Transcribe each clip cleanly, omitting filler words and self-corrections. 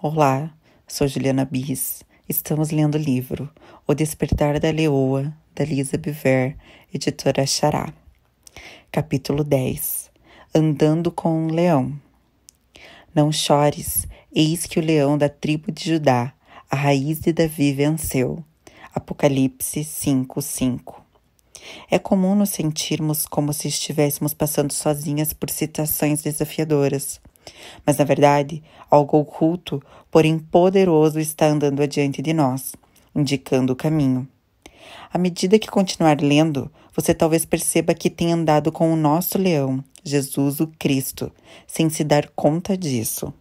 Olá, sou Juliana Bis. Estamos lendo o livro O Despertar da Leoa, da Lisa Biver, editora Xará. Capítulo 10. Andando com um leão. Não chores, eis que o leão da tribo de Judá, a raiz de Davi, venceu. Apocalipse 5:5. É comum nos sentirmos como se estivéssemos passando sozinhas por situações desafiadoras. Mas, na verdade, algo oculto, porém poderoso, está andando adiante de nós, indicando o caminho. À medida que continuar lendo, você talvez perceba que tem andado com o nosso leão, Jesus o Cristo, sem se dar conta disso.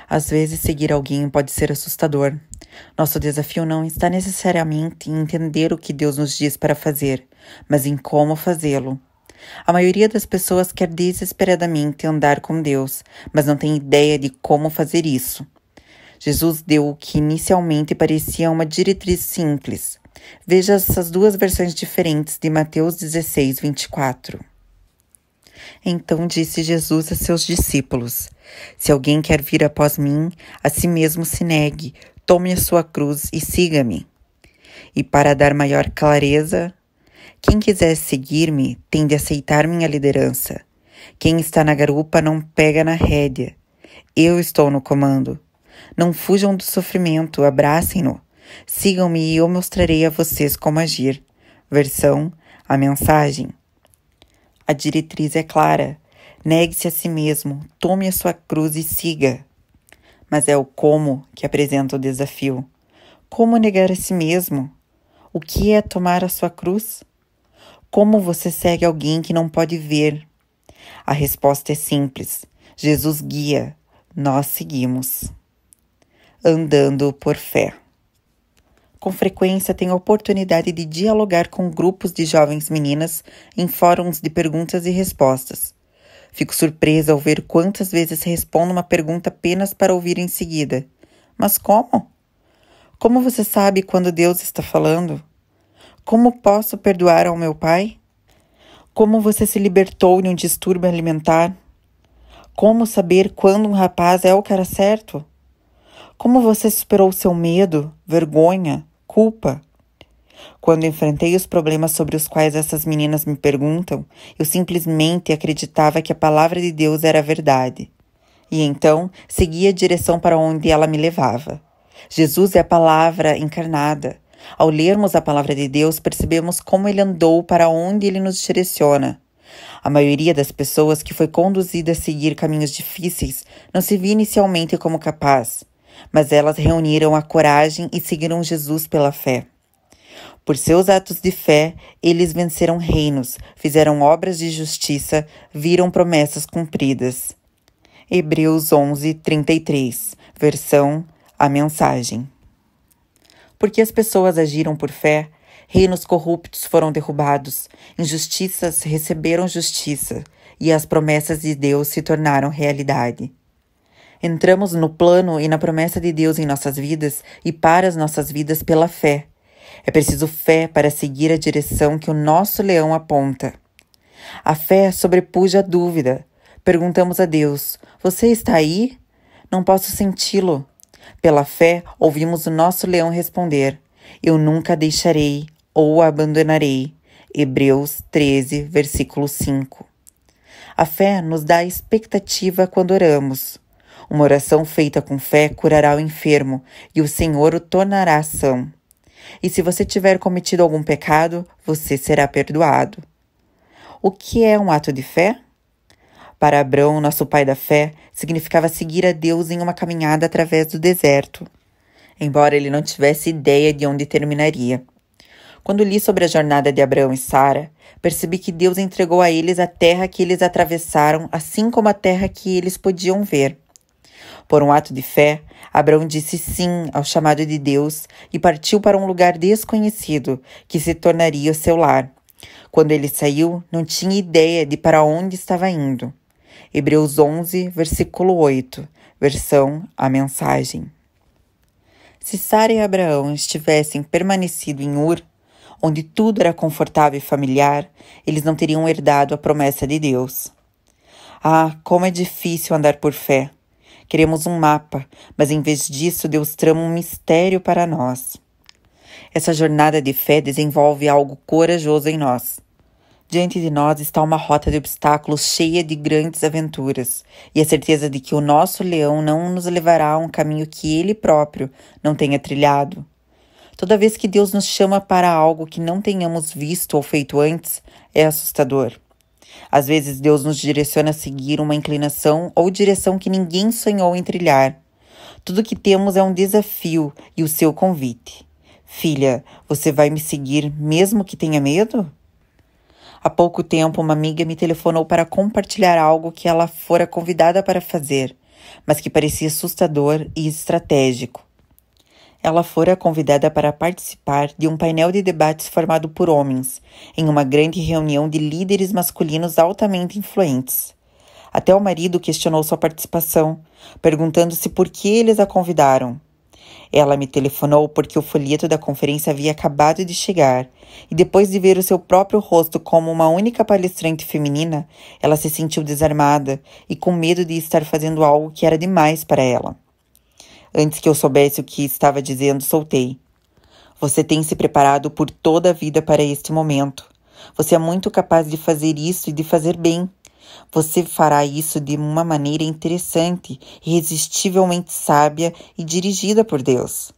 Às vezes, seguir alguém pode ser assustador. Nosso desafio não está necessariamente em entender o que Deus nos diz para fazer, mas em como fazê-lo. A maioria das pessoas quer desesperadamente andar com Deus, mas não tem ideia de como fazer isso. Jesus deu o que inicialmente parecia uma diretriz simples. Veja essas duas versões diferentes de Mateus 16:24. Então disse Jesus a seus discípulos: Se alguém quer vir após mim, a si mesmo se negue, tome a sua cruz e siga-me. E para dar maior clareza, quem quiser seguir-me tem de aceitar minha liderança. Quem está na garupa não pega na rédea. Eu estou no comando. Não fujam do sofrimento, abracem-no. Sigam-me e eu mostrarei a vocês como agir. Versão: a mensagem. A diretriz é clara. Negue-se a si mesmo, tome a sua cruz e siga. Mas é o como que apresenta o desafio. Como negar a si mesmo? O que é tomar a sua cruz? Como você segue alguém que não pode ver? A resposta é simples. Jesus guia, nós seguimos. Andando por fé. Com frequência tenho a oportunidade de dialogar com grupos de jovens meninas em fóruns de perguntas e respostas. Fico surpresa ao ver quantas vezes respondo uma pergunta apenas para ouvir em seguida. Mas como? Como você sabe quando Deus está falando? Como posso perdoar ao meu pai? Como você se libertou de um distúrbio alimentar? Como saber quando um rapaz é o cara certo? Como você superou seu medo, vergonha, culpa? Quando enfrentei os problemas sobre os quais essas meninas me perguntam, eu simplesmente acreditava que a palavra de Deus era a verdade. E então seguia a direção para onde ela me levava. Jesus é a palavra encarnada. Ao lermos a palavra de Deus, percebemos como ele andou, para onde ele nos direciona. A maioria das pessoas que foi conduzida a seguir caminhos difíceis não se via inicialmente como capaz, mas elas reuniram a coragem e seguiram Jesus pela fé. Por seus atos de fé, eles venceram reinos, fizeram obras de justiça, viram promessas cumpridas. Hebreus 11:33, versão: a mensagem. Porque as pessoas agiram por fé, reinos corruptos foram derrubados, injustiças receberam justiça e as promessas de Deus se tornaram realidade. Entramos no plano e na promessa de Deus em nossas vidas e para as nossas vidas pela fé. É preciso fé para seguir a direção que o nosso leão aponta. A fé sobrepuja a dúvida. Perguntamos a Deus: você está aí? Não posso senti-lo. Pela fé, ouvimos o nosso leão responder: eu nunca deixarei ou abandonarei. Hebreus 13, versículo 5. A fé nos dá expectativa quando oramos. Uma oração feita com fé curará o enfermo e o Senhor o tornará são. E se você tiver cometido algum pecado, você será perdoado. O que é um ato de fé? Para Abrão, nosso pai da fé, significava seguir a Deus em uma caminhada através do deserto, embora ele não tivesse ideia de onde terminaria. Quando li sobre a jornada de Abrão e Sara, percebi que Deus entregou a eles a terra que eles atravessaram, assim como a terra que eles podiam ver. Por um ato de fé, Abrão disse sim ao chamado de Deus e partiu para um lugar desconhecido, que se tornaria o seu lar. Quando ele saiu, não tinha ideia de para onde estava indo. Hebreus 11, versículo 8, versão: a mensagem. Se Sara e Abraão estivessem permanecido em Ur, onde tudo era confortável e familiar, eles não teriam herdado a promessa de Deus. Ah, como é difícil andar por fé! Queremos um mapa, mas em vez disso, Deus trama um mistério para nós. Essa jornada de fé desenvolve algo corajoso em nós. Diante de nós está uma rota de obstáculos cheia de grandes aventuras e a certeza de que o nosso leão não nos levará a um caminho que ele próprio não tenha trilhado. Toda vez que Deus nos chama para algo que não tenhamos visto ou feito antes, é assustador. Às vezes Deus nos direciona a seguir uma inclinação ou direção que ninguém sonhou em trilhar. Tudo que temos é um desafio e o seu convite. Filha, você vai me seguir mesmo que tenha medo? Há pouco tempo, uma amiga me telefonou para compartilhar algo que ela fora convidada para fazer, mas que parecia assustador e estratégico. Ela fora convidada para participar de um painel de debates formado por homens, em uma grande reunião de líderes masculinos altamente influentes. Até o marido questionou sua participação, perguntando-se por que eles a convidaram. Ela me telefonou porque o folheto da conferência havia acabado de chegar, e depois de ver o seu próprio rosto como uma única palestrante feminina, ela se sentiu desarmada e com medo de estar fazendo algo que era demais para ela. Antes que eu soubesse o que estava dizendo, soltei. Você tem se preparado por toda a vida para este momento. Você é muito capaz de fazer isso e de fazer bem. Você fará isso de uma maneira interessante, irresistivelmente sábia e dirigida por Deus.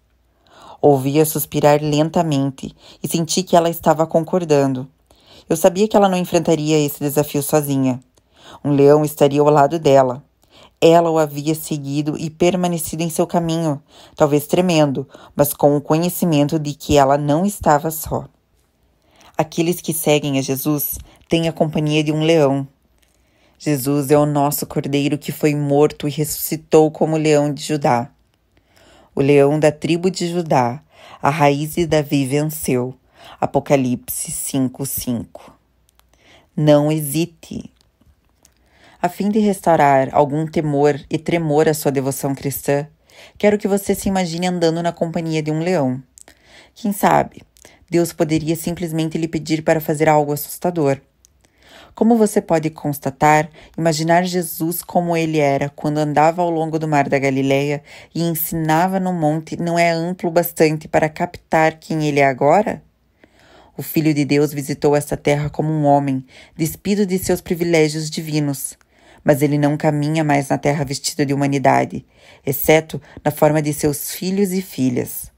Ouvi-a suspirar lentamente e senti que ela estava concordando. Eu sabia que ela não enfrentaria esse desafio sozinha. Um leão estaria ao lado dela. Ela o havia seguido e permanecido em seu caminho, talvez tremendo, mas com o conhecimento de que ela não estava só. Aqueles que seguem a Jesus têm a companhia de um leão. Jesus é o nosso Cordeiro que foi morto e ressuscitou como leão de Judá. O leão da tribo de Judá, a raiz de Davi, venceu. Apocalipse 5:5. Não hesite. A fim de restaurar algum temor e tremor à sua devoção cristã, quero que você se imagine andando na companhia de um leão. Quem sabe, Deus poderia simplesmente lhe pedir para fazer algo assustador. Como você pode constatar, imaginar Jesus como ele era quando andava ao longo do mar da Galileia e ensinava no monte não é amplo bastante para captar quem ele é agora? O Filho de Deus visitou esta terra como um homem, despido de seus privilégios divinos. Mas ele não caminha mais na terra vestido de humanidade, exceto na forma de seus filhos e filhas.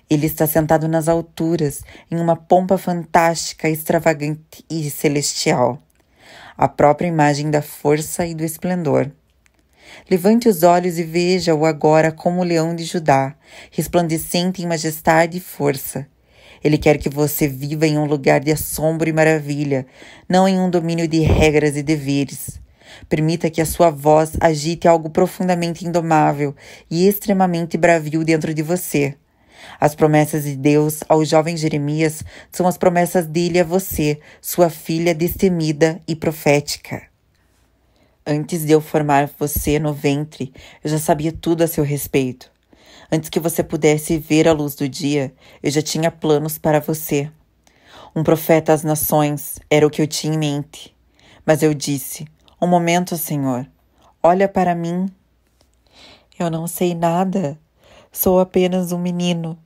Ele está sentado nas alturas, em uma pompa fantástica, extravagante e celestial. A própria imagem da força e do esplendor. Levante os olhos e veja-o agora como o leão de Judá, resplandecente em majestade e força. Ele quer que você viva em um lugar de assombro e maravilha, não em um domínio de regras e deveres. Permita que a sua voz agite algo profundamente indomável e extremamente bravio dentro de você. As promessas de Deus ao jovem Jeremias são as promessas dele a você, sua filha destemida e profética. Antes de eu formar você no ventre, eu já sabia tudo a seu respeito. Antes que você pudesse ver a luz do dia, eu já tinha planos para você. Um profeta às nações era o que eu tinha em mente. Mas eu disse: um momento, Senhor, olha para mim. Eu não sei nada. Sou apenas um menino.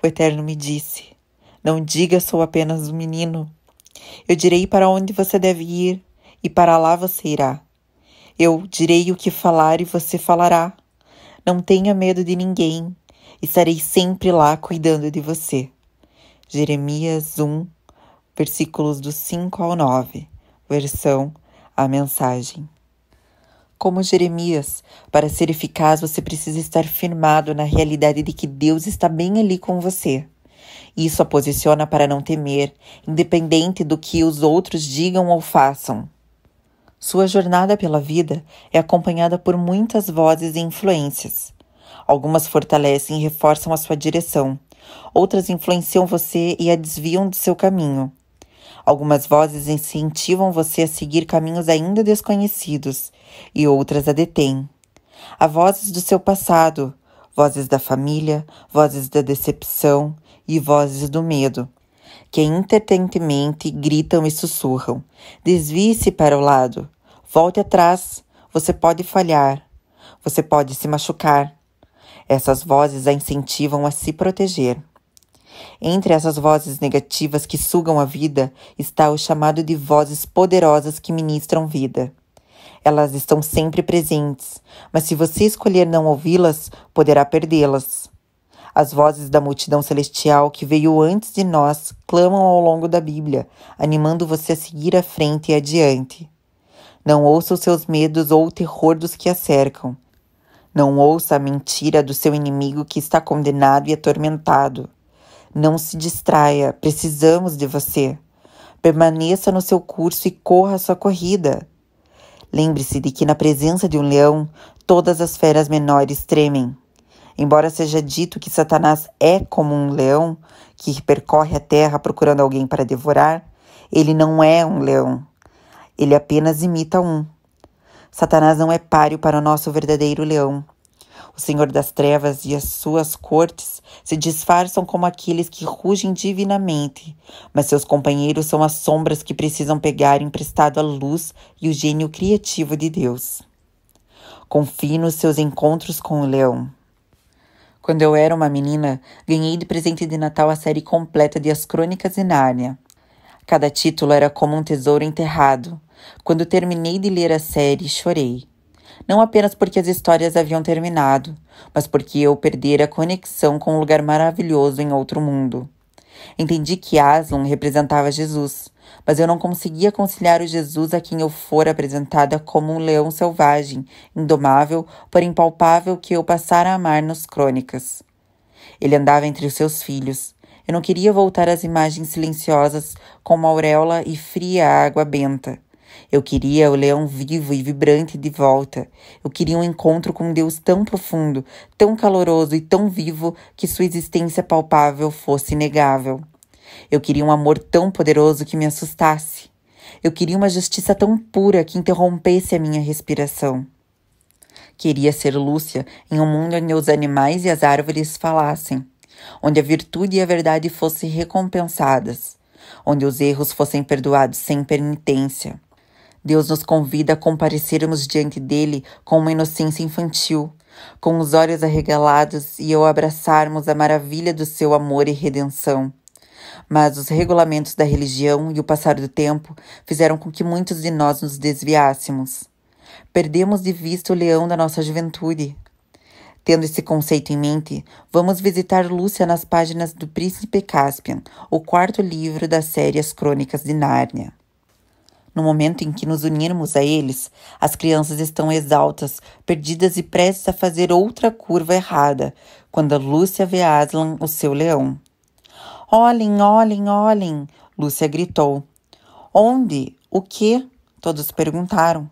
O Eterno me disse: não diga sou apenas um menino. Eu direi para onde você deve ir, e para lá você irá. Eu direi o que falar e você falará. Não tenha medo de ninguém. Estarei sempre lá cuidando de você. Jeremias 1, versículos do 5 ao 9. Versão A Mensagem. Como Jeremias, para ser eficaz você precisa estar firmado na realidade de que Deus está bem ali com você. Isso a posiciona para não temer, independente do que os outros digam ou façam. Sua jornada pela vida é acompanhada por muitas vozes e influências. Algumas fortalecem e reforçam a sua direção, outras influenciam você e a desviam de seu caminho. Algumas vozes incentivam você a seguir caminhos ainda desconhecidos e outras a detêm. Há vozes do seu passado, vozes da família, vozes da decepção e vozes do medo, que intermitentemente gritam e sussurram. Desvie-se para o lado, volte atrás, você pode falhar. Você pode se machucar. Essas vozes a incentivam a se proteger. Entre essas vozes negativas que sugam a vida está o chamado de vozes poderosas que ministram vida. Elas estão sempre presentes, mas se você escolher não ouvi-las, poderá perdê-las. As vozes da multidão celestial que veio antes de nós clamam ao longo da Bíblia, animando você a seguir à frente e adiante. Não ouça os seus medos ou o terror dos que a cercam. Não ouça a mentira do seu inimigo que está condenado e atormentado. Não se distraia, precisamos de você. Permaneça no seu curso e corra a sua corrida. Lembre-se de que na presença de um leão, todas as feras menores tremem. Embora seja dito que Satanás é como um leão que percorre a terra procurando alguém para devorar, ele não é um leão. Ele apenas imita um. Satanás não é páreo para o nosso verdadeiro leão. O Senhor das Trevas e as suas cortes se disfarçam como aqueles que rugem divinamente, mas seus companheiros são as sombras que precisam pegar emprestado a luz e o gênio criativo de Deus. Confie nos seus encontros com o leão. Quando eu era uma menina, ganhei de presente de Natal a série completa de As Crônicas de Nárnia. Cada título era como um tesouro enterrado. Quando terminei de ler a série, chorei. Não apenas porque as histórias haviam terminado, mas porque eu perdera a conexão com um lugar maravilhoso em outro mundo. Entendi que Aslan representava Jesus, mas eu não conseguia conciliar o Jesus a quem eu fora apresentada como um leão selvagem, indomável, porém impalpável que eu passara a amar nas crônicas. Ele andava entre os seus filhos. Eu não queria voltar às imagens silenciosas como a auréola e fria água benta. Eu queria o leão vivo e vibrante de volta. Eu queria um encontro com Deus tão profundo, tão caloroso e tão vivo que sua existência palpável fosse inegável. Eu queria um amor tão poderoso que me assustasse. Eu queria uma justiça tão pura que interrompesse a minha respiração. Queria ser Lúcia em um mundo onde os animais e as árvores falassem, onde a virtude e a verdade fossem recompensadas, onde os erros fossem perdoados sem penitência. Deus nos convida a comparecermos diante dele com uma inocência infantil, com os olhos arregalados e ao abraçarmos a maravilha do seu amor e redenção. Mas os regulamentos da religião e o passar do tempo fizeram com que muitos de nós nos desviássemos. Perdemos de vista o leão da nossa juventude. Tendo esse conceito em mente, vamos visitar Lúcia nas páginas do Príncipe Caspian, o quarto livro da série As Crônicas de Nárnia. No momento em que nos unirmos a eles, as crianças estão exaltas, perdidas e prestes a fazer outra curva errada, quando a Lúcia vê Aslan, o seu leão. Olhem, olhem, olhem! Lúcia gritou. Onde? O quê? Todos perguntaram.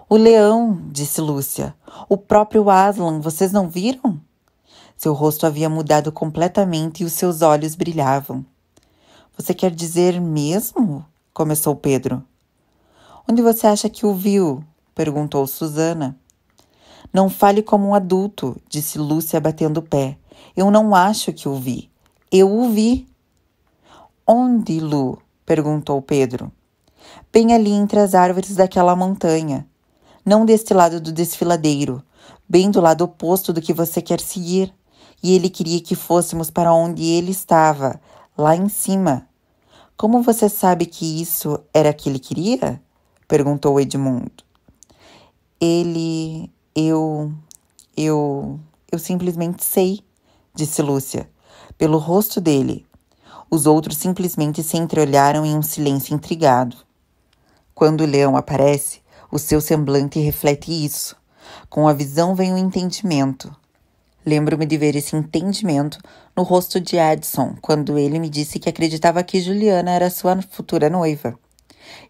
O leão, disse Lúcia. O próprio Aslan, vocês não viram? Seu rosto havia mudado completamente e os seus olhos brilhavam. Você quer dizer mesmo? Começou Pedro. Onde você acha que o viu? Perguntou Susana. Não fale como um adulto, disse Lúcia batendo o pé. Eu não acho que o vi. Eu o vi. Onde, Lu? Perguntou Pedro. Bem ali entre as árvores daquela montanha. Não deste lado do desfiladeiro, bem do lado oposto do que você quer seguir. E ele queria que fôssemos para onde ele estava, lá em cima. Como você sabe que isso era o que ele queria? Perguntou Edmundo. Eu simplesmente sei, disse Lúcia, pelo rosto dele. Os outros simplesmente se entreolharam em um silêncio intrigado. Quando o leão aparece, o seu semblante reflete isso. Com a visão vem o entendimento. Lembro-me de ver esse entendimento no rosto de Addison, quando ele me disse que acreditava que Juliana era sua futura noiva.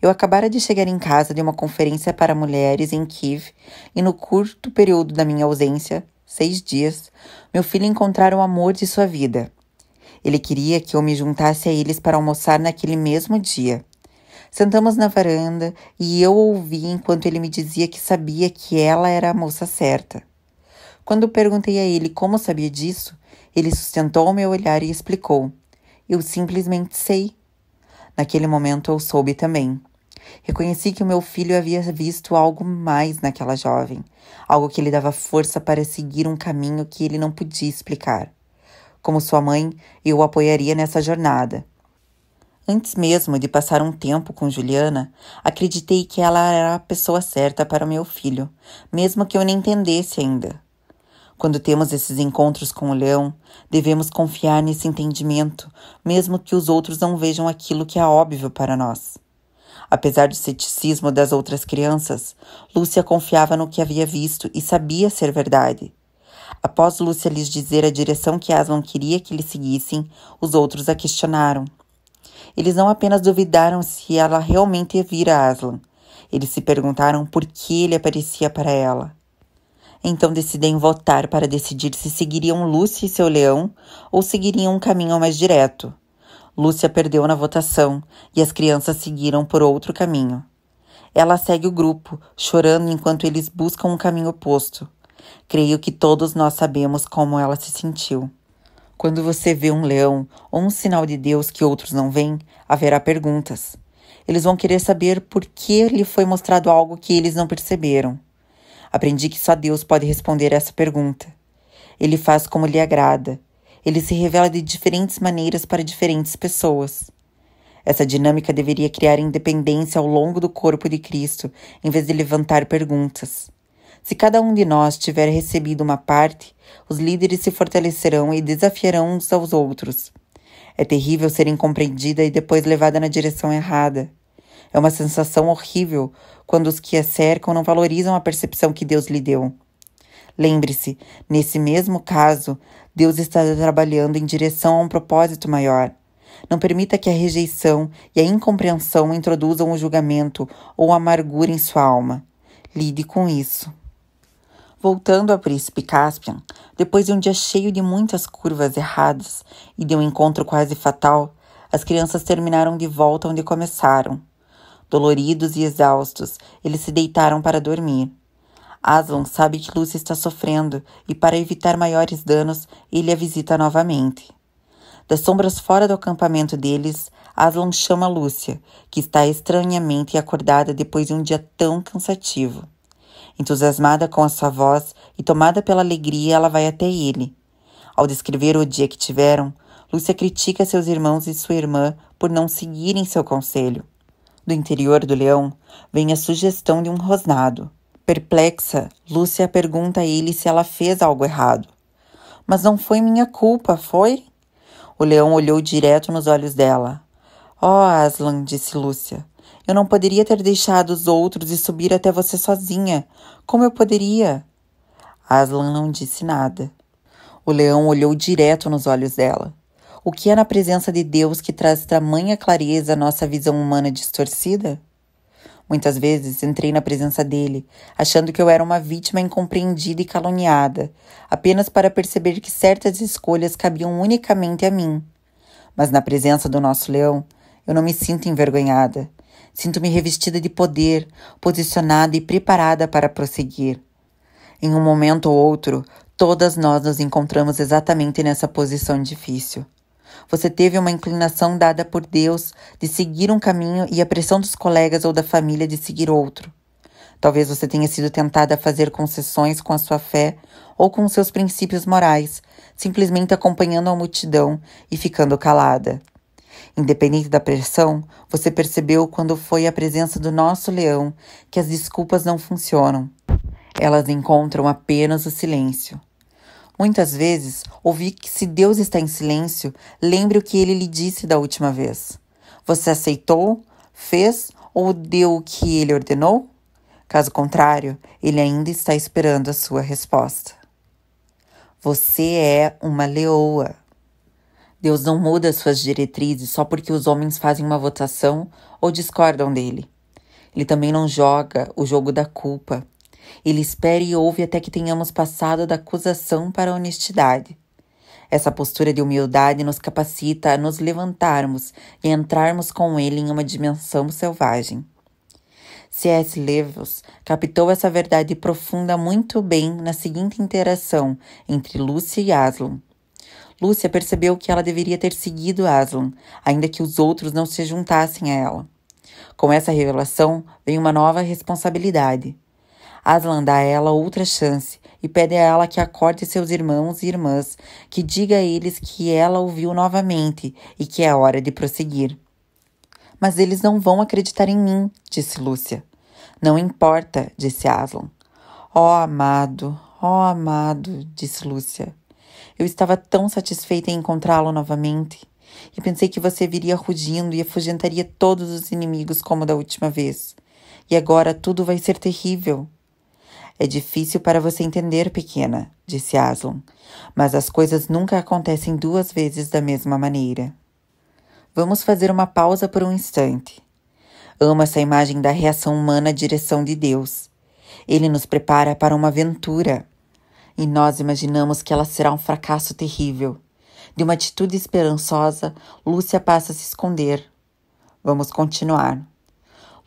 Eu acabara de chegar em casa de uma conferência para mulheres em Kiev e no curto período da minha ausência, 6 dias, meu filho encontrara o amor de sua vida. Ele queria que eu me juntasse a eles para almoçar naquele mesmo dia. Sentamos na varanda e eu ouvi enquanto ele me dizia que sabia que ela era a moça certa. Quando perguntei a ele como sabia disso, ele sustentou o meu olhar e explicou. Eu simplesmente sei. Naquele momento eu soube também. Reconheci que o meu filho havia visto algo mais naquela jovem, algo que lhe dava força para seguir um caminho que ele não podia explicar. Como sua mãe, eu o apoiaria nessa jornada. Antes mesmo de passar um tempo com Juliana, acreditei que ela era a pessoa certa para o meu filho, mesmo que eu nem entendesse ainda. Quando temos esses encontros com o leão, devemos confiar nesse entendimento, mesmo que os outros não vejam aquilo que é óbvio para nós. Apesar do ceticismo das outras crianças, Lúcia confiava no que havia visto e sabia ser verdade. Após Lúcia lhes dizer a direção que Aslan queria que eles seguissem, os outros a questionaram. Eles não apenas duvidaram se ela realmente vira Aslan, eles se perguntaram por que ele aparecia para ela. Então decidem votar para decidir se seguiriam Lúcia e seu leão ou seguiriam um caminho mais direto. Lúcia perdeu na votação e as crianças seguiram por outro caminho. Ela segue o grupo, chorando enquanto eles buscam um caminho oposto. Creio que todos nós sabemos como ela se sentiu. Quando você vê um leão ou um sinal de Deus que outros não veem, haverá perguntas. Eles vão querer saber por que lhe foi mostrado algo que eles não perceberam. Aprendi que só Deus pode responder essa pergunta. Ele faz como lhe agrada. Ele se revela de diferentes maneiras para diferentes pessoas. Essa dinâmica deveria criar independência ao longo do corpo de Cristo, em vez de levantar perguntas. Se cada um de nós tiver recebido uma parte, os líderes se fortalecerão e desafiarão uns aos outros. É terrível ser incompreendida e depois levada na direção errada. É uma sensação horrível quando os que a cercam não valorizam a percepção que Deus lhe deu. Lembre-se, nesse mesmo caso, Deus está trabalhando em direção a um propósito maior. Não permita que a rejeição e a incompreensão introduzam o julgamento ou a amargura em sua alma. Lide com isso. Voltando ao príncipe Caspian, depois de um dia cheio de muitas curvas erradas e de um encontro quase fatal, as crianças terminaram de volta onde começaram. Doloridos e exaustos, eles se deitaram para dormir. Aslan sabe que Lúcia está sofrendo e, para evitar maiores danos, ele a visita novamente. Das sombras fora do acampamento deles, Aslan chama Lúcia, que está estranhamente acordada depois de um dia tão cansativo. Entusiasmada com a sua voz e tomada pela alegria, ela vai até ele. Ao descrever o dia que tiveram, Lúcia critica seus irmãos e sua irmã por não seguirem seu conselho. Do interior do leão, vem a sugestão de um rosnado. Perplexa, Lúcia pergunta a ele se ela fez algo errado. Mas não foi minha culpa, foi? O leão olhou direto nos olhos dela. Oh, Aslan, disse Lúcia. Eu não poderia ter deixado os outros e subir até você sozinha. Como eu poderia? Aslan não disse nada. O leão olhou direto nos olhos dela. O que é na presença de Deus que traz tamanha clareza à nossa visão humana distorcida? Muitas vezes entrei na presença dele, achando que eu era uma vítima incompreendida e caluniada, apenas para perceber que certas escolhas cabiam unicamente a mim. Mas na presença do nosso leão, eu não me sinto envergonhada. Sinto-me revestida de poder, posicionada e preparada para prosseguir. Em um momento ou outro, todas nós nos encontramos exatamente nessa posição difícil. Você teve uma inclinação dada por Deus de seguir um caminho e a pressão dos colegas ou da família de seguir outro. Talvez você tenha sido tentada a fazer concessões com a sua fé ou com seus princípios morais, simplesmente acompanhando a multidão e ficando calada. Independente da pressão, você percebeu quando foi à presença do nosso leão que as desculpas não funcionam. Elas encontram apenas o silêncio. Muitas vezes, ouvi que se Deus está em silêncio, lembre o que ele lhe disse da última vez. Você aceitou, fez ou deu o que ele ordenou? Caso contrário, ele ainda está esperando a sua resposta. Você é uma leoa. Deus não muda suas diretrizes só porque os homens fazem uma votação ou discordam dele. Ele também não joga o jogo da culpa. Ele espera e ouve até que tenhamos passado da acusação para a honestidade. Essa postura de humildade nos capacita a nos levantarmos e entrarmos com ele em uma dimensão selvagem. C.S. Lewis captou essa verdade profunda muito bem na seguinte interação entre Lúcia e Aslan. Lúcia percebeu que ela deveria ter seguido Aslan, ainda que os outros não se juntassem a ela. Com essa revelação vem uma nova responsabilidade. Aslan dá a ela outra chance e pede a ela que acorde seus irmãos e irmãs, que diga a eles que ela o viu novamente e que é hora de prosseguir. Mas eles não vão acreditar em mim, disse Lúcia. Não importa, disse Aslan. Oh, amado, disse Lúcia. Eu estava tão satisfeita em encontrá-lo novamente e pensei que você viria rugindo e afugentaria todos os inimigos como da última vez. E agora tudo vai ser terrível. É difícil para você entender, pequena, disse Aslan, mas as coisas nunca acontecem duas vezes da mesma maneira. Vamos fazer uma pausa por um instante. Amo essa imagem da reação humana à direção de Deus. Ele nos prepara para uma aventura. E nós imaginamos que ela será um fracasso terrível. De uma atitude esperançosa, Lúcia passa a se esconder. Vamos continuar.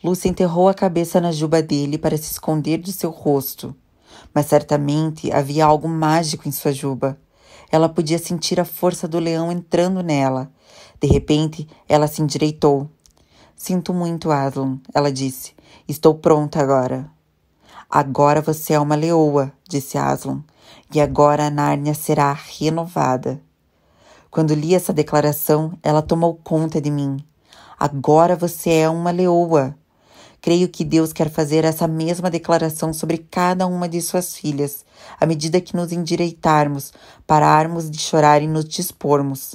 Lúcia enterrou a cabeça na juba dele para se esconder do seu rosto. Mas certamente havia algo mágico em sua juba. Ela podia sentir a força do leão entrando nela. De repente, ela se endireitou. Sinto muito, Aslan, ela disse. Estou pronta agora. Agora você é uma leoa, disse Aslan. E agora a Nárnia será renovada. Quando li essa declaração, ela tomou conta de mim. Agora você é uma leoa. Creio que Deus quer fazer essa mesma declaração sobre cada uma de suas filhas, à medida que nos endireitarmos, pararmos de chorar e nos dispormos.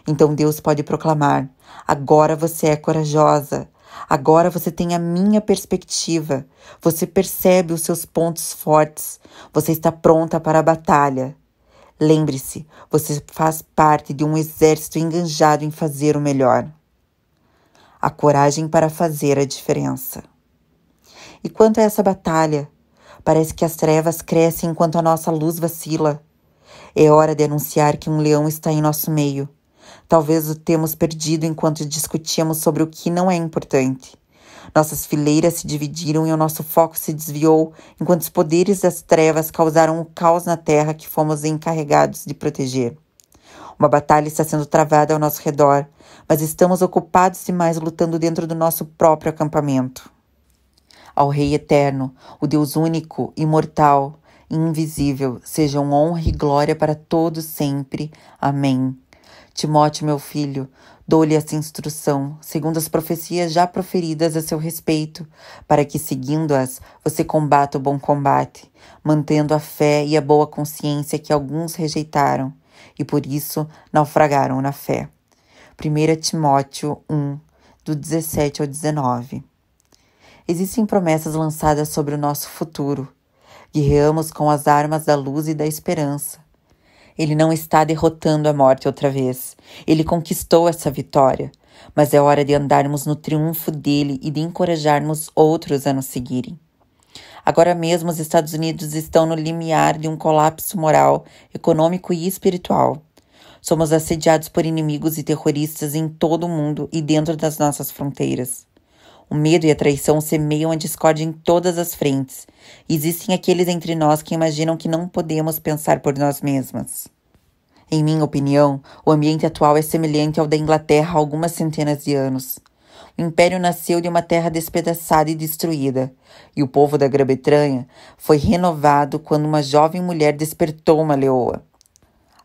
Então Deus pode proclamar: agora você é corajosa, agora você tem a minha perspectiva, você percebe os seus pontos fortes, você está pronta para a batalha. Lembre-se, você faz parte de um exército enganjado em fazer o melhor. A coragem para fazer a diferença. E quanto a essa batalha, parece que as trevas crescem enquanto a nossa luz vacila. É hora de anunciar que um leão está em nosso meio. Talvez o temos perdido enquanto discutíamos sobre o que não é importante. Nossas fileiras se dividiram e o nosso foco se desviou enquanto os poderes das trevas causaram o caos na terra que fomos encarregados de proteger. Uma batalha está sendo travada ao nosso redor, mas estamos ocupados demais lutando dentro do nosso próprio acampamento. Ao Rei Eterno, o Deus único, imortal e invisível, sejam honra e glória para todos sempre. Amém. Timóteo, meu filho, dou-lhe essa instrução, segundo as profecias já proferidas a seu respeito, para que, seguindo-as, você combata o bom combate, mantendo a fé e a boa consciência que alguns rejeitaram, e por isso naufragaram na fé. 1 Timóteo 1, do 17 ao 19. Existem promessas lançadas sobre o nosso futuro. Guerreamos com as armas da luz e da esperança. Ele não está derrotando a morte outra vez. Ele conquistou essa vitória. Mas é hora de andarmos no triunfo dele e de encorajarmos outros a nos seguirem. Agora mesmo os Estados Unidos estão no limiar de um colapso moral, econômico e espiritual. Somos assediados por inimigos e terroristas em todo o mundo e dentro das nossas fronteiras. O medo e a traição semeiam a discórdia em todas as frentes. E existem aqueles entre nós que imaginam que não podemos pensar por nós mesmas. Em minha opinião, o ambiente atual é semelhante ao da Inglaterra há algumas centenas de anos. O Império nasceu de uma terra despedaçada e destruída, e o povo da Grã-Bretanha foi renovado quando uma jovem mulher despertou uma leoa.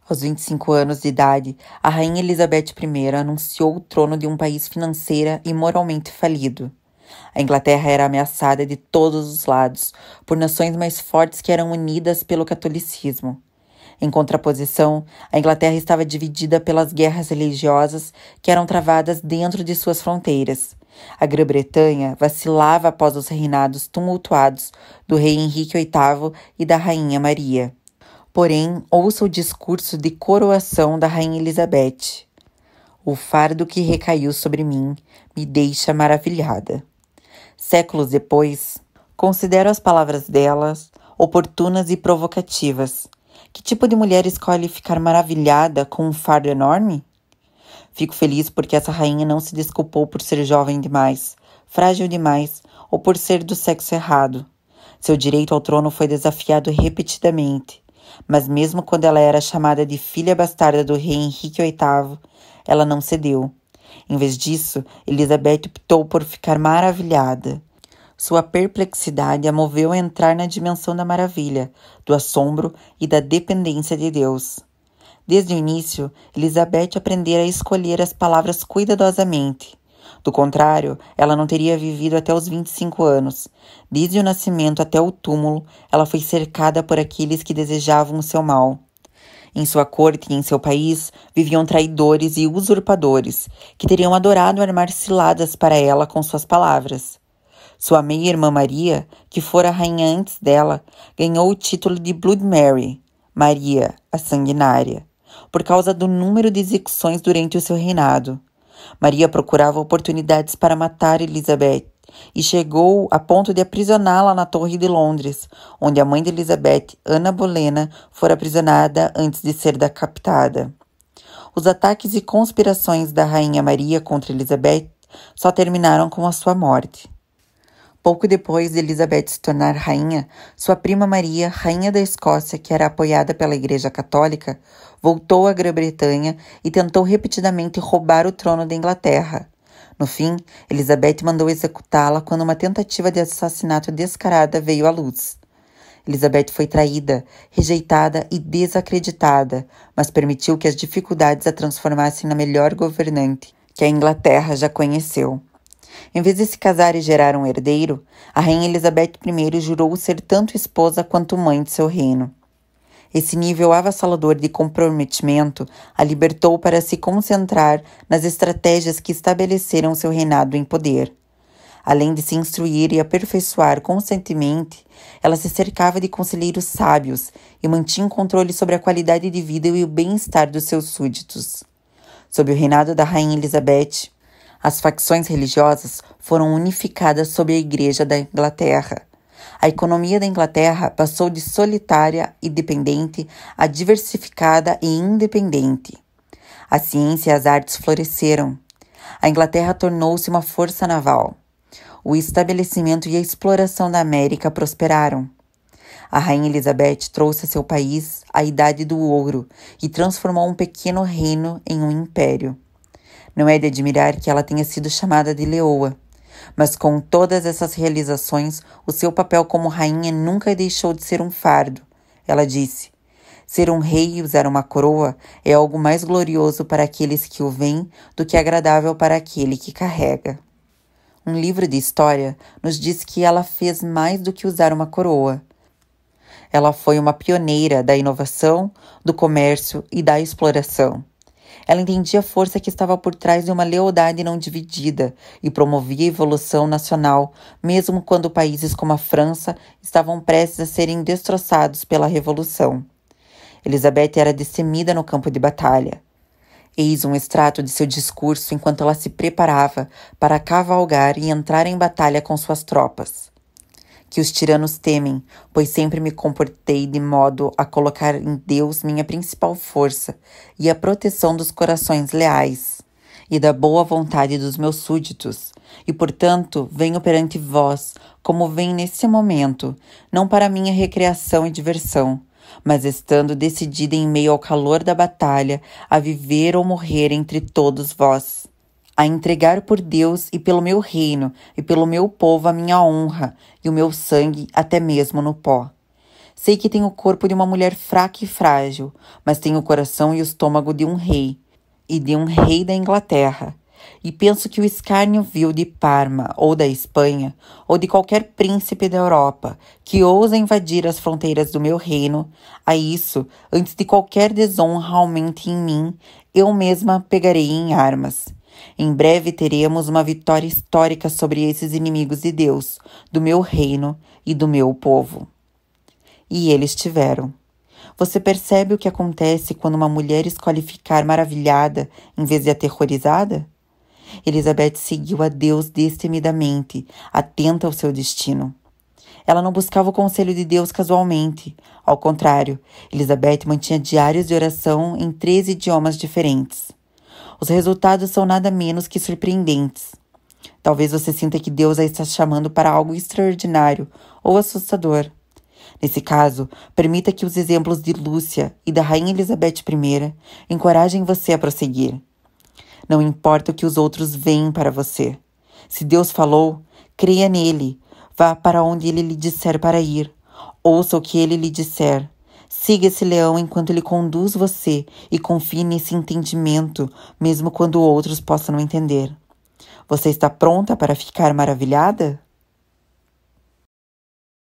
Aos 25 anos de idade, a rainha Elizabeth I anunciou o trono de um país financeira e moralmente falido. A Inglaterra era ameaçada de todos os lados por nações mais fortes que eram unidas pelo catolicismo. Em contraposição, a Inglaterra estava dividida pelas guerras religiosas que eram travadas dentro de suas fronteiras. A Grã-Bretanha vacilava após os reinados tumultuados do rei Henrique VIII e da rainha Maria. Porém, ouça o discurso de coroação da rainha Elizabeth. O fardo que recaiu sobre mim me deixa maravilhada. Séculos depois, considero as palavras delas oportunas e provocativas. Que tipo de mulher escolhe ficar maravilhada com um fardo enorme? Fico feliz porque essa rainha não se desculpou por ser jovem demais, frágil demais ou por ser do sexo errado. Seu direito ao trono foi desafiado repetidamente, mas mesmo quando ela era chamada de filha bastarda do rei Henrique VIII, ela não cedeu. Em vez disso, Elizabeth optou por ficar maravilhada. Sua perplexidade a moveu a entrar na dimensão da maravilha, do assombro e da dependência de Deus. Desde o início, Elizabeth aprendera a escolher as palavras cuidadosamente. Do contrário, ela não teria vivido até os 25 anos. Desde o nascimento até o túmulo, ela foi cercada por aqueles que desejavam o seu mal. Em sua corte e em seu país viviam traidores e usurpadores, que teriam adorado armar ciladas para ela com suas palavras. Sua meia-irmã Maria, que fora rainha antes dela, ganhou o título de Blood Mary, Maria, a Sanguinária, por causa do número de execuções durante o seu reinado. Maria procurava oportunidades para matar Elizabeth e chegou a ponto de aprisioná-la na Torre de Londres, onde a mãe de Elizabeth, Ana Bolena, fora aprisionada antes de ser decapitada. Os ataques e conspirações da rainha Maria contra Elizabeth só terminaram com a sua morte. Pouco depois de Elizabeth se tornar rainha, sua prima Maria, rainha da Escócia, que era apoiada pela Igreja Católica, voltou à Grã-Bretanha e tentou repetidamente roubar o trono da Inglaterra. No fim, Elizabeth mandou executá-la quando uma tentativa de assassinato descarada veio à luz. Elizabeth foi traída, rejeitada e desacreditada, mas permitiu que as dificuldades a transformassem na melhor governante que a Inglaterra já conheceu. Em vez de se casar e gerar um herdeiro, a rainha Elizabeth I jurou ser tanto esposa quanto mãe de seu reino. Esse nível avassalador de comprometimento a libertou para se concentrar nas estratégias que estabeleceram seu reinado em poder. Além de se instruir e aperfeiçoar constantemente, ela se cercava de conselheiros sábios e mantinha um controle sobre a qualidade de vida e o bem-estar dos seus súditos. Sob o reinado da rainha Elizabeth, as facções religiosas foram unificadas sob a Igreja da Inglaterra. A economia da Inglaterra passou de solitária e dependente a diversificada e independente. A ciência e as artes floresceram. A Inglaterra tornou-se uma força naval. O estabelecimento e a exploração da América prosperaram. A rainha Elizabeth trouxe a seu país a Idade do Ouro e transformou um pequeno reino em um império. Não é de admirar que ela tenha sido chamada de leoa, mas com todas essas realizações, o seu papel como rainha nunca deixou de ser um fardo. Ela disse: ser um rei e usar uma coroa é algo mais glorioso para aqueles que o veem do que agradável para aquele que carrega. Um livro de história nos diz que ela fez mais do que usar uma coroa. Ela foi uma pioneira da inovação, do comércio e da exploração. Ela entendia a força que estava por trás de uma lealdade não dividida e promovia a evolução nacional, mesmo quando países como a França estavam prestes a serem destroçados pela Revolução. Elizabeth era destemida no campo de batalha. Eis um extrato de seu discurso enquanto ela se preparava para cavalgar e entrar em batalha com suas tropas. Que os tiranos temem, pois sempre me comportei de modo a colocar em Deus minha principal força e a proteção dos corações leais e da boa vontade dos meus súditos, e portanto venho perante vós, como vem nesse momento, não para minha recreação e diversão, mas estando decidida em meio ao calor da batalha a viver ou morrer entre todos vós. A entregar por Deus e pelo meu reino e pelo meu povo a minha honra e o meu sangue até mesmo no pó. Sei que tenho o corpo de uma mulher fraca e frágil, mas tenho o coração e o estômago de um rei, e de um rei da Inglaterra. E penso que o escárnio vil de Parma ou da Espanha, ou de qualquer príncipe da Europa, que ousa invadir as fronteiras do meu reino, a isso, antes de qualquer desonra aumente em mim, eu mesma pegarei em armas. Em breve teremos uma vitória histórica sobre esses inimigos de Deus, do meu reino e do meu povo. E eles tiveram. Você percebe o que acontece quando uma mulher escolhe ficar maravilhada em vez de aterrorizada? Elizabeth seguiu a Deus destemidamente, atenta ao seu destino. Ela não buscava o conselho de Deus casualmente. Ao contrário, Elizabeth mantinha diários de oração em 13 idiomas diferentes. Os resultados são nada menos que surpreendentes. Talvez você sinta que Deus a está chamando para algo extraordinário ou assustador. Nesse caso, permita que os exemplos de Lúcia e da Rainha Elizabeth I encorajem você a prosseguir. Não importa o que os outros veem para você. Se Deus falou, creia nele. Vá para onde ele lhe disser para ir. Ouça o que ele lhe disser. Siga esse leão enquanto ele conduz você e confie nesse entendimento, mesmo quando outros possam não entender. Você está pronta para ficar maravilhada?